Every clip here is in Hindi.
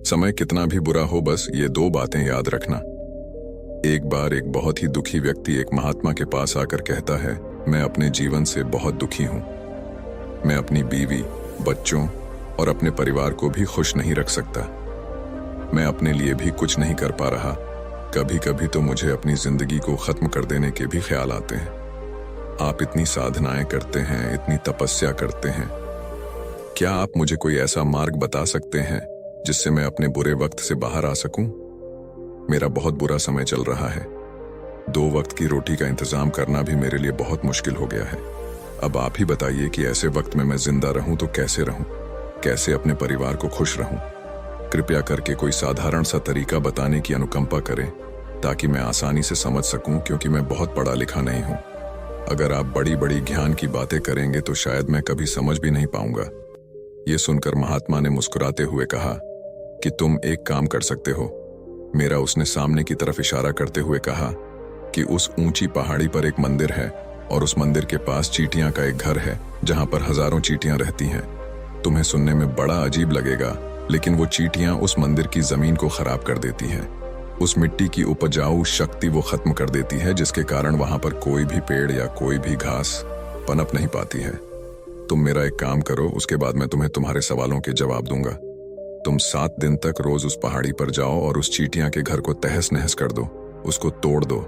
समय कितना भी बुरा हो, बस ये दो बातें याद रखना। एक बार एक बहुत ही दुखी व्यक्ति एक महात्मा के पास आकर कहता है, मैं अपने जीवन से बहुत दुखी हूं। मैं अपनी बीवी, बच्चों और अपने परिवार को भी खुश नहीं रख सकता। मैं अपने लिए भी कुछ नहीं कर पा रहा। कभी कभी तो मुझे अपनी जिंदगी को खत्म कर देने के भी ख्याल आते हैं। आप इतनी साधनाएं करते हैं, इतनी तपस्या करते हैं, क्या आप मुझे कोई ऐसा मार्ग बता सकते हैं जिससे मैं अपने बुरे वक्त से बाहर आ सकूं? मेरा बहुत बुरा समय चल रहा है। 2 वक्त की रोटी का इंतजाम करना भी मेरे लिए बहुत मुश्किल हो गया है। अब आप ही बताइए कि ऐसे वक्त में मैं जिंदा रहूं तो कैसे रहूं, कैसे अपने परिवार को खुश रहूं? कृपया करके कोई साधारण सा तरीका बताने की अनुकंपा करें ताकि मैं आसानी से समझ सकूं, क्योंकि मैं बहुत पढ़ा लिखा नहीं हूं। अगर आप बड़ी बड़ी ज्ञान की बातें करेंगे तो शायद मैं कभी समझ भी नहीं पाऊंगा। ये सुनकर महात्मा ने मुस्कुराते हुए कहा कि तुम एक काम कर सकते हो। मेरा उसने सामने की तरफ इशारा करते हुए कहा कि उस ऊंची पहाड़ी पर एक मंदिर है और उस मंदिर के पास चींटियां का एक घर है जहां पर हजारों चींटियां रहती हैं। तुम्हें सुनने में बड़ा अजीब लगेगा, लेकिन वो चींटियां उस मंदिर की जमीन को खराब कर देती हैं। उस मिट्टी की उपजाऊ शक्ति वो खत्म कर देती है, जिसके कारण वहां पर कोई भी पेड़ या कोई भी घास पनप नहीं पाती है। तुम मेरा एक काम करो, उसके बाद मैं तुम्हें तुम्हारे सवालों के जवाब दूंगा। तुम 7 दिन तक रोज उस पहाड़ी पर जाओ और उस चींटियां के घर को तहस नहस कर दो, उसको तोड़ दो।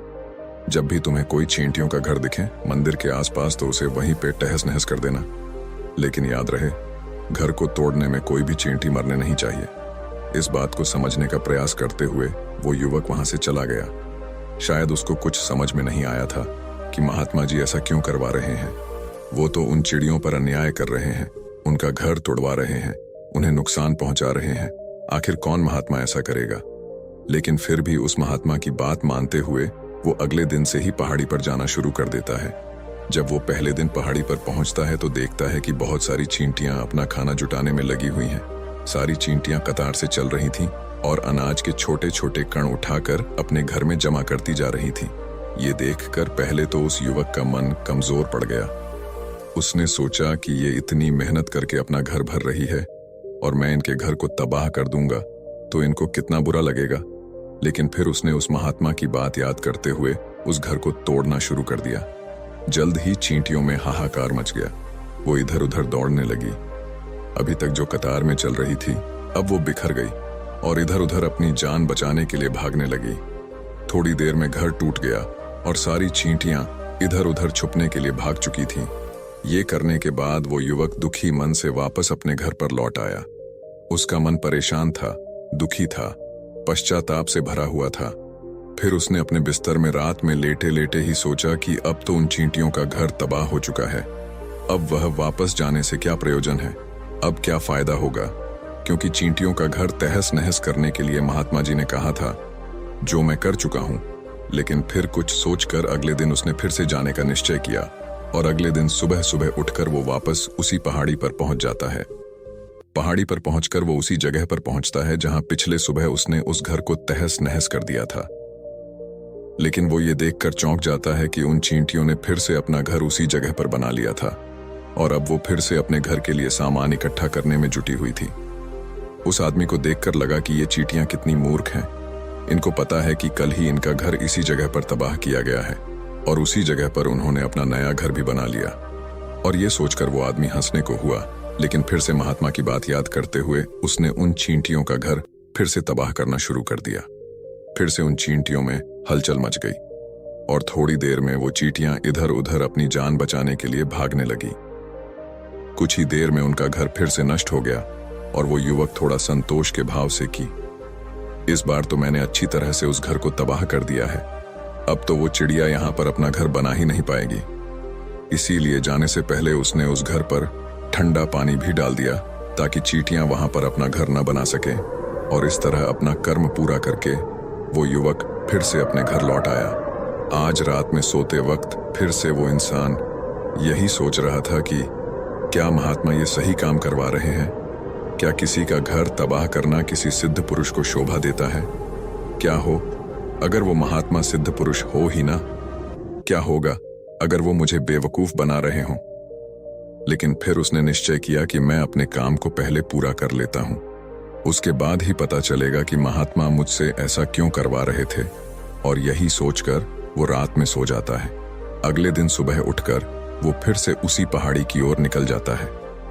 जब भी तुम्हें कोई चींटियों का घर दिखे मंदिर के आसपास, तो उसे वहीं पे तहस नहस कर देना। लेकिन याद रहे, घर को तोड़ने में कोई भी चींटी मरने नहीं चाहिए। इस बात को समझने का प्रयास करते हुए वो युवक वहां से चला गया। शायद उसको कुछ समझ में नहीं आया था कि महात्मा जी ऐसा क्यों करवा रहे हैं। वो तो उन चिड़ियों पर अन्याय कर रहे हैं, उनका घर तोड़वा रहे हैं, उन्हें नुकसान पहुंचा रहे हैं। आखिर कौन महात्मा ऐसा करेगा? लेकिन फिर भी उस महात्मा की बात मानते हुए वो अगले दिन से ही पहाड़ी पर जाना शुरू कर देता है। जब वो पहले दिन पहाड़ी पर पहुंचता है तो देखता है कि बहुत सारी चींटियां अपना खाना जुटाने में लगी हुई हैं। सारी चींटियां कतार से चल रही थीं और अनाज के छोटे छोटे कण उठाकर अपने घर में जमा करती जा रही थीं। ये देखकर पहले तो उस युवक का मन कमजोर पड़ गया। उसने सोचा कि ये इतनी मेहनत करके अपना घर भर रही है और मैं इनके घर को तबाह कर दूंगा तो इनको कितना बुरा लगेगा। लेकिन फिर उसने उस महात्मा की बात याद करते हुए उस घर को तोड़ना शुरू कर दिया। जल्द ही चींटियों में हाहाकार मच गया। वो इधर उधर दौड़ने लगी। अभी तक जो कतार में चल रही थी अब वो बिखर गई और इधर उधर अपनी जान बचाने के लिए भागने लगी। थोड़ी देर में घर टूट गया और सारी चींटियां इधर उधर छुपने के लिए भाग चुकी थीं। ये करने के बाद वो युवक दुखी मन से वापस अपने घर पर लौट आया। उसका मन परेशान था, दुखी था, पश्चाताप से भरा हुआ था। फिर उसने अपने बिस्तर में रात में लेटे लेटे ही सोचा कि अब तो उन चींटियों का घर तबाह हो चुका है। अब वह वापस जाने से क्या प्रयोजन है? अब क्या फायदा होगा? क्योंकि चींटियों का घर तहस नहस करने के लिए महात्मा जी ने कहा था, जो मैं कर चुका हूं। लेकिन फिर कुछ सोचकर अगले दिन उसने फिर से जाने का निश्चय किया और अगले दिन सुबह सुबह उठकर वो वापस उसी पहाड़ी पर पहुंच जाता है। पहाड़ी पर पहुंचकर वो उसी जगह पर पहुंचता है जहां पिछले सुबह उसने उस घर को तहस नहस कर दिया था। लेकिन वो ये देखकर चौंक जाता है कि उन चींटियों ने फिर से अपना घर उसी जगह पर बना लिया था और अब वो फिर से अपने घर के लिए सामान इकट्ठा करने में जुटी हुई थी। उस आदमी को देखकर लगा कि ये चींटियां कितनी मूर्ख हैं। इनको पता है कि कल ही इनका घर इसी जगह पर तबाह किया गया है और उसी जगह पर उन्होंने अपना नया घर भी बना लिया। और ये सोचकर वो आदमी हंसने को हुआ, लेकिन फिर से महात्मा की बात याद करते हुए उसने उन चींटियों का घर फिर से तबाह करना शुरू कर दिया। फिर से उन चींटियों में हलचल मच गई और थोड़ी देर में वो चींटियां इधर उधर अपनी जान बचाने के लिए भागने लगी। कुछ ही देर में उनका घर फिर से नष्ट हो गया और वो युवक थोड़ा संतोष के भाव से कि इस बार तो मैंने अच्छी तरह से उस घर को तबाह कर दिया है। अब तो वो चिड़िया यहाँ पर अपना घर बना ही नहीं पाएगी। इसीलिए जाने से पहले उसने उस घर पर ठंडा पानी भी डाल दिया ताकि चींटियां वहां पर अपना घर न बना सके। और इस तरह अपना कर्म पूरा करके वो युवक फिर से अपने घर लौट आया। आज रात में सोते वक्त फिर से वो इंसान यही सोच रहा था कि क्या महात्मा ये सही काम करवा रहे हैं? क्या किसी का घर तबाह करना किसी सिद्ध पुरुष को शोभा देता है? क्या हो अगर वो महात्मा सिद्ध पुरुष हो ही ना? क्या होगा अगर वो मुझे बेवकूफ बना रहे हों? लेकिन फिर उसने निश्चय किया कि मैं अपने काम को पहले पूरा कर लेता हूं। उसके बाद ही पता चलेगा कि महात्मा मुझसे ऐसा क्यों करवा रहे थे। और यही सोचकर वो रात में सो जाता है। अगले दिन सुबह उठकर वो फिर से उसी पहाड़ी की ओर निकल जाता है।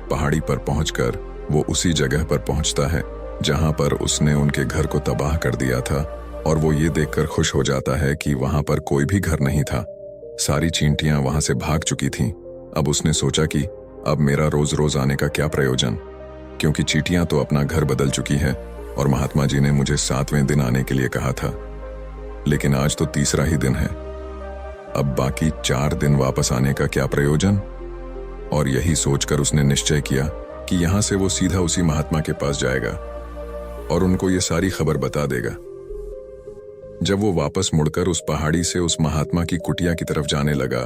पहाड़ी पर पहुंचकर वो उसी जगह पर पहुंचता है जहां पर उसने उनके घर को तबाह कर दिया था, और वो ये देखकर खुश हो जाता है कि वहां पर कोई भी घर नहीं था। सारी चींटियां वहां से भाग चुकी थीं। अब उसने सोचा कि अब मेरा रोज रोज आने का क्या प्रयोजन, क्योंकि चींटियां तो अपना घर बदल चुकी है और महात्मा जी ने मुझे 7वें दिन आने के लिए कहा था, लेकिन आज तो तीसरा ही दिन है। अब बाकी 4 दिन वापस आने का क्या प्रयोजन। और यही सोचकर उसने निश्चय किया कि यहां से वो सीधा उसी महात्मा के पास जाएगा और उनको ये सारी खबर बता देगा। जब वो वापस मुड़कर उस पहाड़ी से उस महात्मा की कुटिया की तरफ जाने लगा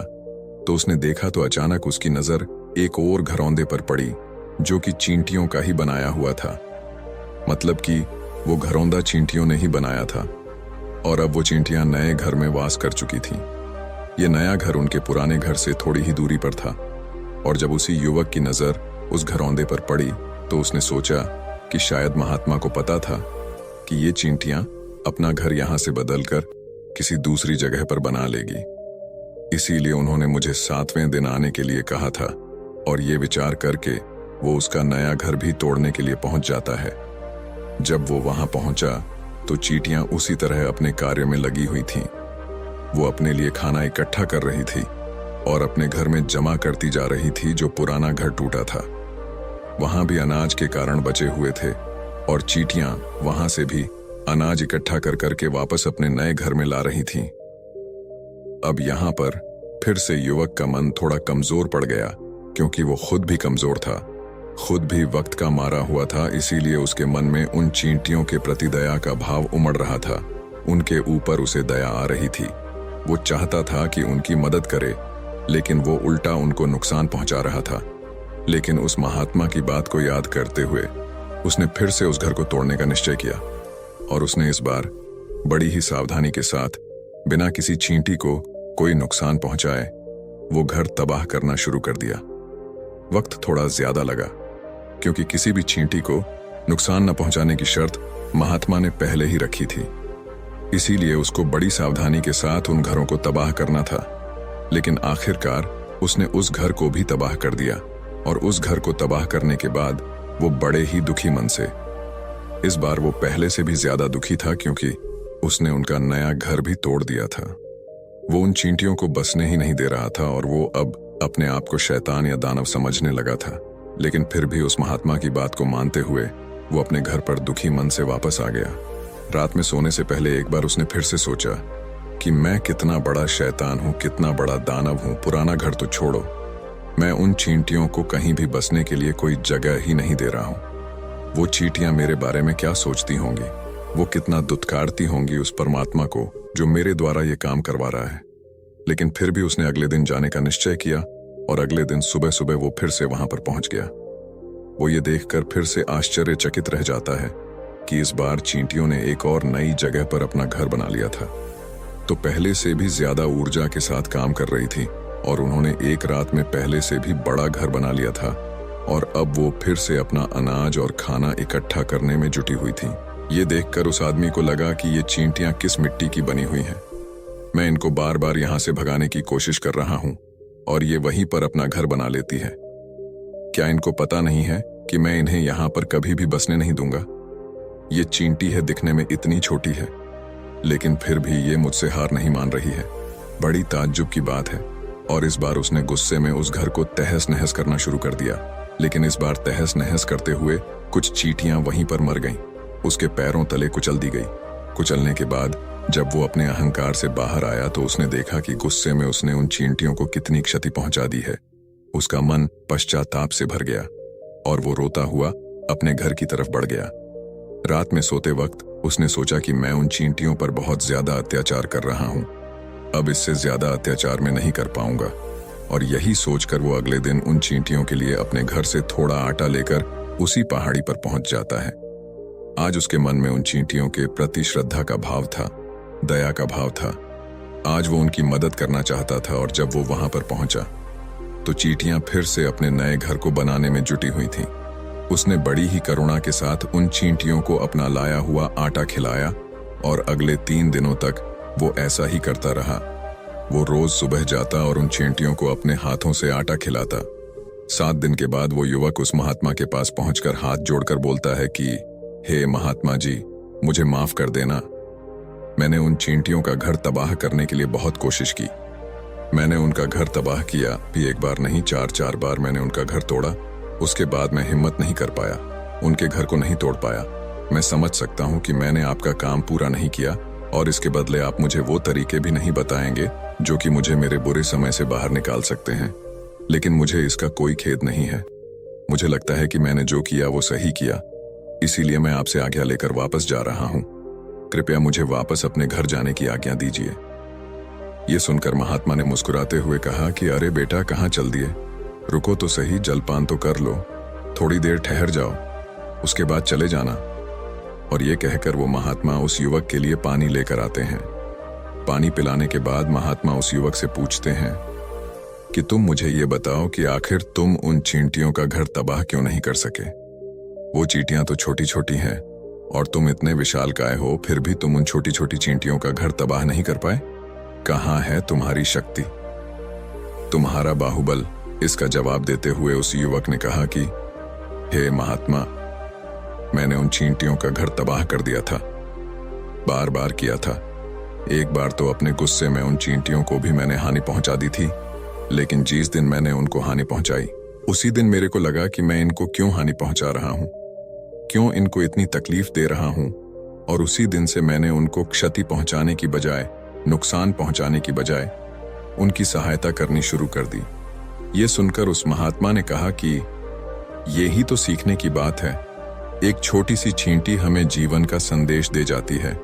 तो उसने देखा तो अचानक उसकी नजर एक और घरौंदे पर पड़ी जो कि चींटियों का ही बनाया हुआ था। मतलब कि वो घरौंदा चींटियों ने ही बनाया था और अब वो चींटियां नए घर में वास कर चुकी थीं। ये नया घर उनके पुराने घर से थोड़ी ही दूरी पर था और जब उसी युवक की नजर उस घरौंदे पर पड़ी तो उसने सोचा कि शायद महात्मा को पता था कि ये चींटियां अपना घर यहां से बदलकर किसी दूसरी जगह पर बना लेगी, इसीलिए उन्होंने मुझे 7वें दिन आने के लिए कहा था। और ये विचार करके वो उसका नया घर भी तोड़ने के लिए पहुंच जाता है। जब वो वहां पहुंचा तो चींटियां उसी तरह अपने कार्य में लगी हुई थीं। वो अपने लिए खाना इकट्ठा कर रही थी और अपने घर में जमा करती जा रही थी जो पुराना घर टूटा था। वहां भी अनाज के कारण बचे हुए थे और चींटियां वहां से भी अनाज इकट्ठा कर करके वापस अपने नए घर में ला रही थीं। अब यहां पर फिर से युवक का मन थोड़ा कमजोर पड़ गया, क्योंकि वो खुद भी कमजोर था, खुद भी वक्त का मारा हुआ था। इसीलिए उसके मन में उन चींटियों के प्रति दया का भाव उमड़ रहा था। उनके ऊपर उसे दया आ रही थी। वो चाहता था कि उनकी मदद करे, लेकिन वो उल्टा उनको नुकसान पहुंचा रहा था। लेकिन उस महात्मा की बात को याद करते हुए उसने फिर से उस घर को तोड़ने का निश्चय किया और उसने इस बार बड़ी ही सावधानी के साथ बिना किसी चींटी को कोई नुकसान पहुंचाए वो घर तबाह करना शुरू कर दिया। वक्त थोड़ा ज्यादा लगा, क्योंकि किसी भी चींटी को नुकसान न पहुंचाने की शर्त महात्मा ने पहले ही रखी थी। इसीलिए उसको बड़ी सावधानी के साथ उन घरों को तबाह करना था। लेकिन आखिरकार उसने उस घर को भी तबाह कर दिया और उस घर को तबाह करने के बाद वो बड़े ही दुखी मन से, इस बार वो पहले से भी ज्यादा दुखी था, क्योंकि उसने उनका नया घर भी तोड़ दिया था। वो उन चींटियों को बसने ही नहीं दे रहा था और वो अब अपने आप को शैतान या दानव समझने लगा था। लेकिन फिर भी उस महात्मा की बात को मानते हुए वो अपने घर पर दुखी मन से वापस आ गया। रात में सोने से पहले एक बार उसने फिर से सोचा कि मैं कितना बड़ा शैतान हूं, कितना बड़ा दानव हूं। पुराना घर तो छोड़ो, मैं उन चींटियों को कहीं भी बसने के लिए कोई जगह ही नहीं दे रहा हूं। वो चींटियां मेरे बारे में क्या सोचती होंगी, वो कितना दुत्कारती होंगी उस परमात्मा को जो मेरे द्वारा ये काम करवा रहा है। लेकिन फिर भी उसने अगले दिन जाने का निश्चय किया और अगले दिन सुबह सुबह वो फिर से वहां पर पहुंच गया। वो ये देखकर फिर से आश्चर्यचकित रह जाता है कि इस बार चींटियों ने एक और नई जगह पर अपना घर बना लिया था। तो पहले से भी ज्यादा ऊर्जा के साथ काम कर रही थी और उन्होंने एक रात में पहले से भी बड़ा घर बना लिया था और अब वो फिर से अपना अनाज और खाना इकट्ठा करने में जुटी हुई थी। ये देखकर उस आदमी को लगा कि ये चींटियां किस मिट्टी की बनी हुई हैं। मैं इनको बार बार यहां से भगाने की कोशिश कर रहा हूं और ये वहीं पर अपना घर बना लेती है। क्या इनको पता नहीं है कि मैं इन्हें यहां पर कभी भी बसने नहीं दूंगा। ये चींटी है, दिखने में इतनी छोटी है, लेकिन फिर भी ये मुझसे हार नहीं मान रही है। बड़ी ताज्जुब की बात है। और इस बार उसने गुस्से में उस घर को तहस नहस करना शुरू कर दिया। लेकिन इस बार तहस नहस करते हुए कुछ चींटियां वहीं पर मर गईं। उसके पैरों तले कुचल दी गई। कुचलने के बाद जब वो अपने अहंकार से बाहर आया तो उसने देखा कि गुस्से में उसने उन चींटियों को कितनी क्षति पहुंचा दी है। उसका मन पश्चाताप से भर गया और वो रोता हुआ अपने घर की तरफ बढ़ गया। रात में सोते वक्त उसने सोचा कि मैं उन चींटियों पर बहुत ज्यादा अत्याचार कर रहा हूं, अब इससे ज्यादा अत्याचार मैं नहीं कर पाऊंगा। और यही सोचकर वो अगले दिन उन चींटियों के लिए अपने घर से थोड़ा आटा लेकर उसी पहाड़ी पर पहुंच जाता है। आज उसके मन में उन चींटियों के प्रति श्रद्धा का भाव था, दया का भाव था। आज वो उनकी मदद करना चाहता था और जब वो वहां पर पहुंचा तो चींटियां फिर से अपने नए घर को बनाने में जुटी हुई थीं। उसने बड़ी ही करुणा के साथ उन चींटियों को अपना लाया हुआ आटा खिलाया और अगले 3 दिनों तक वो ऐसा ही करता रहा। वो रोज सुबह जाता और उन चींटियों को अपने हाथों से आटा खिलाता। 7 दिन के बाद वो युवक उस महात्मा के पास पहुंचकर हाथ जोड़कर बोलता है कि हे महात्मा जी, मुझे माफ कर देना। मैंने उन चींटियों का घर तबाह करने के लिए बहुत कोशिश की। मैंने उनका घर तबाह किया भी, एक बार नहीं 4 बार मैंने उनका घर तोड़ा। उसके बाद मैं हिम्मत नहीं कर पाया, उनके घर को नहीं तोड़ पाया। मैं समझ सकता हूं कि मैंने आपका काम पूरा नहीं किया और इसके बदले आप मुझे वो तरीके भी नहीं बताएंगे जो कि मुझे मेरे बुरे समय से बाहर निकाल सकते हैं। लेकिन मुझे इसका कोई खेद नहीं है। मुझे लगता है कि मैंने जो किया वो सही किया, इसीलिए मैं आपसे आज्ञा लेकर वापस जा रहा हूं। कृपया मुझे वापस अपने घर जाने की आज्ञा दीजिए। ये सुनकर महात्मा ने मुस्कुराते हुए कहा कि अरे बेटा, कहाँ चल दिए? रुको तो सही, जलपान तो कर लो, थोड़ी देर ठहर जाओ, उसके बाद चले जाना। और ये कहकर वो महात्मा उस युवक के लिए पानी लेकर आते हैं। पानी पिलाने के बाद महात्मा उस युवक से पूछते हैं कि तुम मुझे ये बताओ कि आखिर तुम उन चींटियों का घर तबाह क्यों नहीं कर सके? वो चींटियां तो छोटी छोटी हैं और तुम इतने विशालकाय हो, फिर भी तुम उन छोटी छोटी चींटियों का घर तबाह नहीं कर पाए। कहाँ है तुम्हारी शक्ति, तुम्हारा बाहुबल? इसका जवाब देते हुए उस युवक ने कहा कि हे महात्मा, मैंने उन चींटियों का घर तबाह कर दिया था, बार बार किया था। एक बार तो अपने गुस्से में उन चींटियों को भी मैंने हानि पहुंचा दी थी, लेकिन जिस दिन मैंने उनको हानि पहुंचाई, उसी दिन मेरे को लगा कि मैं इनको क्यों हानि पहुंचा रहा हूं, क्यों इनको इतनी तकलीफ दे रहा हूं, और उसी दिन से मैंने उनको क्षति पहुंचाने की बजाय, नुकसान पहुंचाने की बजाय उनकी सहायता करनी शुरू कर दी। ये सुनकर उस महात्मा ने कहा कि यही तो सीखने की बात है। एक छोटी सी चींटी हमें जीवन का संदेश दे जाती है।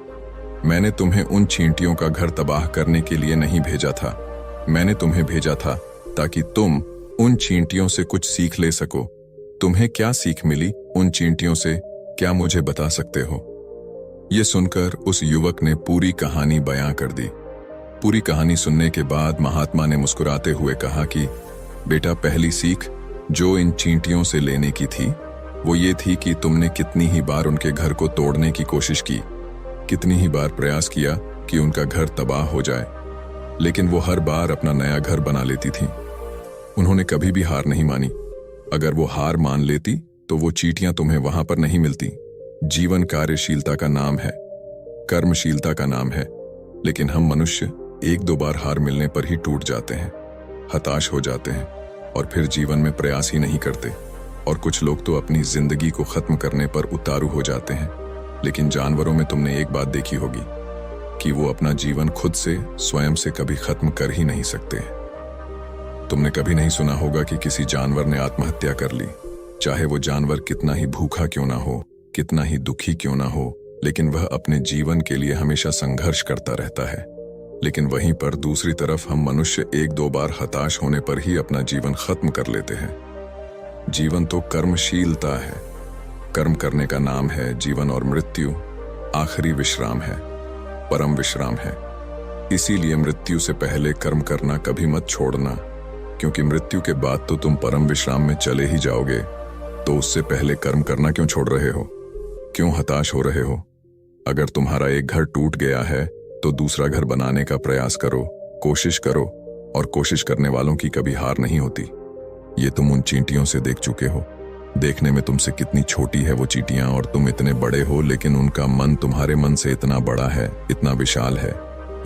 मैंने तुम्हें उन चींटियों का घर तबाह करने के लिए नहीं भेजा था, मैंने तुम्हें भेजा था ताकि तुम उन चींटियों से कुछ सीख ले सको। तुम्हें क्या सीख मिली उन चींटियों से, क्या मुझे बता सकते हो? ये सुनकर उस युवक ने पूरी कहानी बयां कर दी। पूरी कहानी सुनने के बाद महात्मा ने मुस्कुराते हुए कहा कि बेटा, पहली सीख जो इन चींटियों से लेने की थी वो ये थी कि तुमने कितनी ही बार उनके घर को तोड़ने की कोशिश की, कितनी ही बार प्रयास किया कि उनका घर तबाह हो जाए, लेकिन वो हर बार अपना नया घर बना लेती थी। उन्होंने कभी भी हार नहीं मानी। अगर वो हार मान लेती तो वो चींटियां तुम्हें वहां पर नहीं मिलती। जीवन कार्यशीलता का नाम है, कर्मशीलता का नाम है, लेकिन हम मनुष्य 1-2 बार हार मिलने पर ही टूट जाते हैं, हताश हो जाते हैं और फिर जीवन में प्रयास ही नहीं करते। और कुछ लोग तो अपनी जिंदगी को खत्म करने पर उतारू हो जाते हैं। लेकिन जानवरों में तुमने एक बात देखी होगी कि वो अपना जीवन खुद से, स्वयं से कभी खत्म कर ही नहीं सकते। तुमने कभी नहीं सुना होगा कि किसी जानवर ने आत्महत्या कर ली, चाहे वो जानवर कितना ही भूखा क्यों ना हो, कितना ही दुखी क्यों ना हो, लेकिन वह अपने जीवन के लिए हमेशा संघर्ष करता रहता है। लेकिन वहीं पर दूसरी तरफ हम मनुष्य 1-2 बार हताश होने पर ही अपना जीवन खत्म कर लेते हैं। जीवन तो कर्मशीलता है, कर्म करने का नाम है जीवन, और मृत्यु आखिरी विश्राम है, परम विश्राम है। इसीलिए मृत्यु से पहले कर्म करना कभी मत छोड़ना, क्योंकि मृत्यु के बाद तो तुम परम विश्राम में चले ही जाओगे। तो उससे पहले कर्म करना क्यों छोड़ रहे हो? क्यों हताश हो रहे हो? अगर तुम्हारा एक घर टूट गया है तो दूसरा घर बनाने का प्रयास करो, कोशिश करो, और कोशिश करने वालों की कभी हार नहीं होती। ये तुम उन चींटियों से देख चुके हो। देखने में तुमसे कितनी छोटी है वो चींटियां और तुम इतने बड़े हो, लेकिन उनका मन तुम्हारे मन से इतना बड़ा है, इतना विशाल है,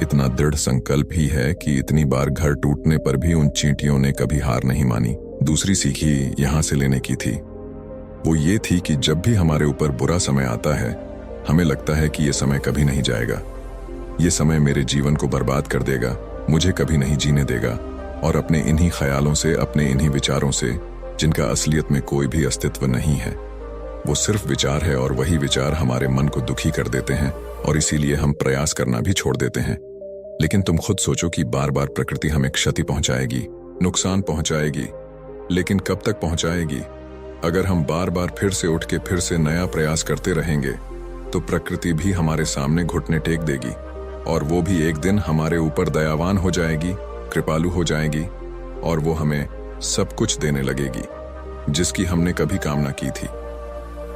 इतना दृढ़ संकल्प ही है कि इतनी बार घर टूटने पर भी उन चींटियों ने कभी हार नहीं मानी। दूसरी सीखी यहां से लेने की थी, वो ये थी कि जब भी हमारे ऊपर बुरा समय आता है, हमें लगता है कि ये समय कभी नहीं जाएगा, ये समय मेरे जीवन को बर्बाद कर देगा, मुझे कभी नहीं जीने देगा। और अपने इन्हीं ख्यालों से, अपने इन्हीं विचारों से, जिनका असलियत में कोई भी अस्तित्व नहीं है, वो सिर्फ विचार है, और वही विचार हमारे मन को दुखी कर देते हैं और इसीलिए हम प्रयास करना भी छोड़ देते हैं। लेकिन तुम खुद सोचो कि बार बार प्रकृति हमें क्षति पहुंचाएगी, नुकसान पहुंचाएगी, लेकिन कब तक पहुंचाएगी? अगर हम बार बार फिर से उठ के फिर से नया प्रयास करते रहेंगे तो प्रकृति भी हमारे सामने घुटने टेक देगी, और वो भी एक दिन हमारे ऊपर दयावान हो जाएगी, कृपालु हो जाएगी, और वो हमें सब कुछ देने लगेगी जिसकी हमने कभी कामना की थी।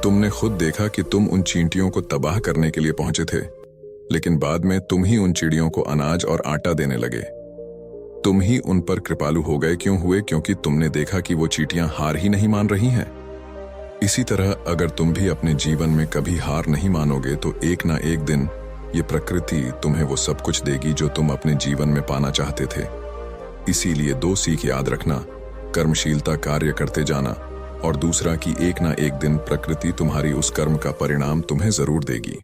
तुमने खुद देखा कि तुम उन चींटियों को तबाह करने के लिए पहुंचे थे, लेकिन बाद में तुम ही उन चिड़ियों को अनाज और आटा देने लगे। तुम ही उन पर कृपालु हो गए। क्यों हुए? क्योंकि तुमने देखा कि वो चींटियां हार ही नहीं मान रही हैं। इसी तरह अगर तुम भी अपने जीवन में कभी हार नहीं मानोगे तो एक ना एक दिन ये प्रकृति तुम्हें वो सब कुछ देगी जो तुम अपने जीवन में पाना चाहते थे। इसीलिए 2 सीख याद रखना, कर्मशीलता कार्य करते जाना, और दूसरा कि एक ना एक दिन प्रकृति तुम्हारी उस कर्म का परिणाम तुम्हें जरूर देगी।